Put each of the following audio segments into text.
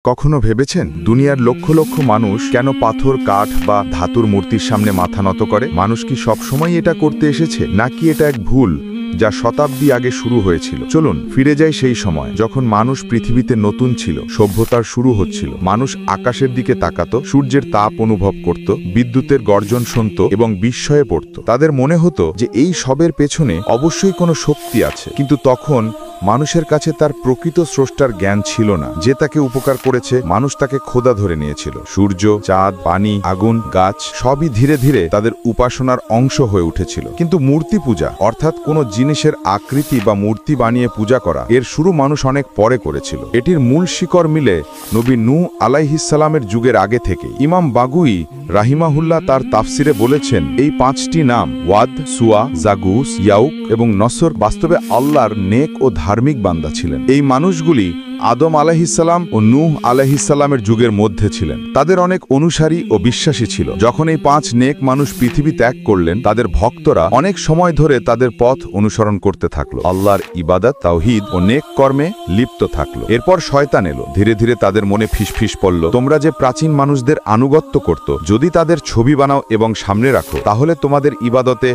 কখনো ভেবেছেন দুনিয়ার লক্ষ লক্ষ মানুষ কেন পাথর, কাঠ বা ধাতুর মূর্তির সামনে মাথা নত করে? মানুষ কি সবসময় এটা করতে এসেছে, নাকি এটা এক ভুল যা শতাব্দী আগে শুরু হয়েছিল? চলুন ফিরে যাই সেই সময় যখন মানুষ পৃথিবীতে নতুন ছিল, সভ্যতার শুরু হচ্ছিল। মানুষ আকাশের দিকে তাকাত, সূর্যের তাপ অনুভব করত, বিদ্যুতের গর্জন শুনত এবং বিস্ময়ে পড়ত। তাদের মনে হতো যে এই সবের পেছনে অবশ্যই কোনো শক্তি আছে। কিন্তু তখন মানুষের কাছে তার প্রকৃত স্রষ্টার জ্ঞান ছিল না। যে তাকে উপকার করেছে, মানুষ তাকে খোদা ধরে নিয়েছিল। সূর্য, চাঁদ, পানি, আগুন, গাছ সবই ধীরে ধীরে তাদের উপাসনার অংশ হয়ে উঠেছিল। কিন্তু মূর্তি পূজা, অর্থাৎ কোনো জিনিসের আকৃতি বা মূর্তি বানিয়ে পূজা করা, এর শুরু মানুষ অনেক পরে করেছিল। এটির মূল শিকড় মিলে নবী নূহ আলাইহিসসালামের যুগের আগে থেকে। ইমাম বাগুই রাহিমাহুল্লাহ তার তাফসিরে বলেছেন, এই 5টি নাম ওয়াদ, সুয়া, জাগুস, ইয়াউক এবং নসর বাস্তবে আল্লাহর নেক ও ধার্মিক বান্দা ছিলেন। এই মানুষগুলি আদম আলাইহিসসালাম ও নূহ আলাইহিসসালামের যুগের মধ্যে ছিলেন। তাদের অনেক অনুসারী ও বিশ্বাসী ছিল। যখন এই 5 নেক মানুষ পৃথিবী ত্যাগ করলেন, তাদের ভক্তরা অনেক সময় ধরে তাদের পথ অনুসরণ করতে থাকলো। আল্লাহর ইবাদত, তাওহীদ ও নেক কর্মে লিপ্ত থাকলো। এরপর শয়তান এলো। ধীরে ধীরে তাদের মনে ফিসফিস পড়ল, তোমরা যে প্রাচীন মানুষদের আনুগত্য করত, যদি তাদের ছবি বানাও এবং সামনে রাখো, তাহলে তোমাদের ইবাদতে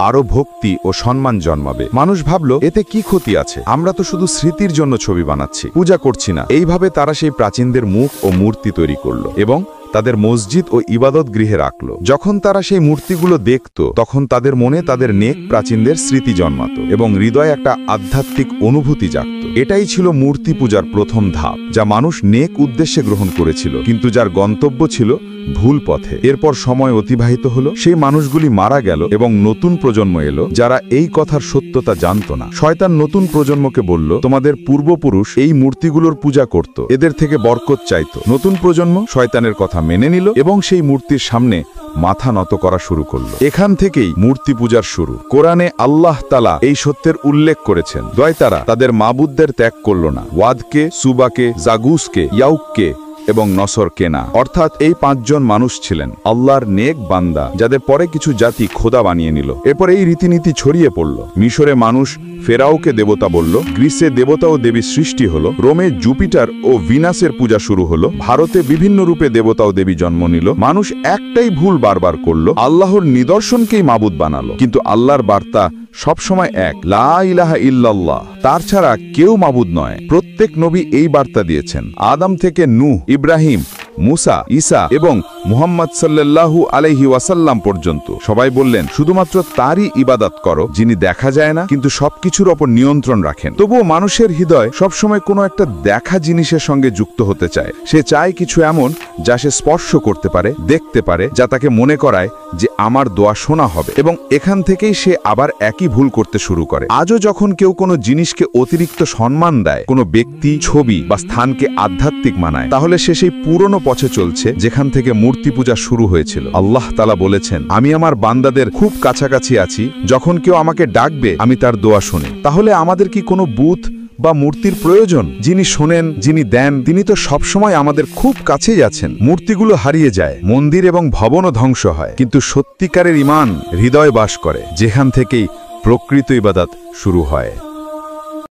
আরো ভক্তি ও সম্মান জন্মাবে। মানুষ ভাবল, এতে কি ক্ষতি আছে? আমরা তো শুধু স্মৃতির জন্য ছবি বানাচ্ছি, পূজা করছি না। এইভাবে তারা সেই প্রাচীনদের মুখ ও মূর্তি তৈরি করলো এবং তাদের মসজিদ ও ইবাদত গৃহে রাখল। যখন তারা সেই মূর্তিগুলো দেখত, তখন তাদের মনে তাদের নেক প্রাচীনদের স্মৃতি জন্মাত এবং হৃদয়ে একটা আধ্যাত্মিক অনুভূতি জাগত। এটাই ছিল মূর্তি পূজার প্রথম ধাপ, যা মানুষ নেক উদ্দেশ্যে গ্রহণ করেছিল, কিন্তু যার গন্তব্য ছিল ভুল পথে। এরপর সময় অতিবাহিত হলো, সেই মানুষগুলি মারা গেল এবং নতুন প্রজন্ম এলো যারা এই কথার সত্যতা জানত না। শয়তান নতুন প্রজন্মকে বলল, তোমাদের পূর্বপুরুষ এই মূর্তিগুলোর পূজা করত, এদের থেকে বরকত চাইত। নতুন প্রজন্ম শয়তানের কথা মেনে নিল এবং সেই মূর্তির সামনে মাথা নত করা শুরু করল। এখান থেকেই মূর্তি পূজার শুরু। কোরআনে আল্লাহ তাআলা এই সত্যের উল্লেখ করেছেন। দয়তারা তাদের মাবুদদের ত্যাগ করল না, ওয়াদকে, সুবাকে, জাগুসকে, ইয়াউককে এবং নসরকে না। অর্থাৎ এই 5 জন মানুষ ছিলেন আল্লাহর নেক বান্দা, যাদের পরে কিছু জাতি খোদা বানিয়ে নিল। এরপর এই রীতিনীতি ছড়িয়ে পড়ল। মিশরে মানুষ ফেরাওকে দেবতা বলল, গ্রিসে দেবতা ও দেবী সৃষ্টি হলো, রোমে জুপিটার ও ভিনাসের পূজা শুরু হলো, ভারতে বিভিন্ন রূপে দেবতা ও দেবী জন্ম নিল। মানুষ একটাই ভুল বারবার করল, আল্লাহর নিদর্শনকেই মাবুদ বানালো। কিন্তু আল্লাহর বার্তা সবসময় এক, লা ইলাহা ইল্লাল্লাহ, তার ছাড়া কেউ মাবুদ নয়। প্রত্যেক নবী এই বার্তা দিয়েছেন। আদম থেকে নূহ, ইব্রাহিম, মুসা, ঈসা এবং মুহাম্মদ সাল্লাল্লাহু আলাইহি ওয়াসাল্লাম পর্যন্ত সবাই বললেন, শুধুমাত্র তারই ইবাদত করো, যিনি দেখা যায় না কিন্তু সবকিছুর ওপর নিয়ন্ত্রণ রাখেন। তবুও মানুষের হৃদয় সবসময় কোনো একটা দেখা জিনিসের সঙ্গে যুক্ত হতে চায়। সে চায় কিছু এমন যা সে স্পর্শ করতে পারে, দেখতে পারে, যা তাকে মনে করায় যে আমার দোয়া শোনা হবে। এবং এখান থেকেই সে আবার একই ভুল করতে শুরু করে। আজও যখন কেউ কোনো জিনিসকে অতিরিক্ত সম্মান দেয়, কোনো ব্যক্তি, ছবি বা স্থানকে আধ্যাত্মিক মানায়, তাহলে সে সেই পুরনো পথে চলছে যেখান থেকে মূর্তি পূজা শুরু হয়েছিল। আল্লাহ তাআলা বলেছেন, আমি আমার বান্দাদের খুব কাছাকাছি আছি, যখন কেউ আমাকে ডাকবে আমি তার দোয়া শুনি। তাহলে আমাদের কি কোনো বুত বা মূর্তির প্রয়োজন? যিনি শোনেন, যিনি দেন, তিনি তো সবসময় আমাদের খুব কাছেই আছেন। মূর্তিগুলো হারিয়ে যায়, মন্দির এবং ভবনও ধ্বংস হয়, কিন্তু সত্যিকারের ঈমান হৃদয়ে বাস করে, যেখান থেকেই প্রকৃত ইবাদত শুরু হয়।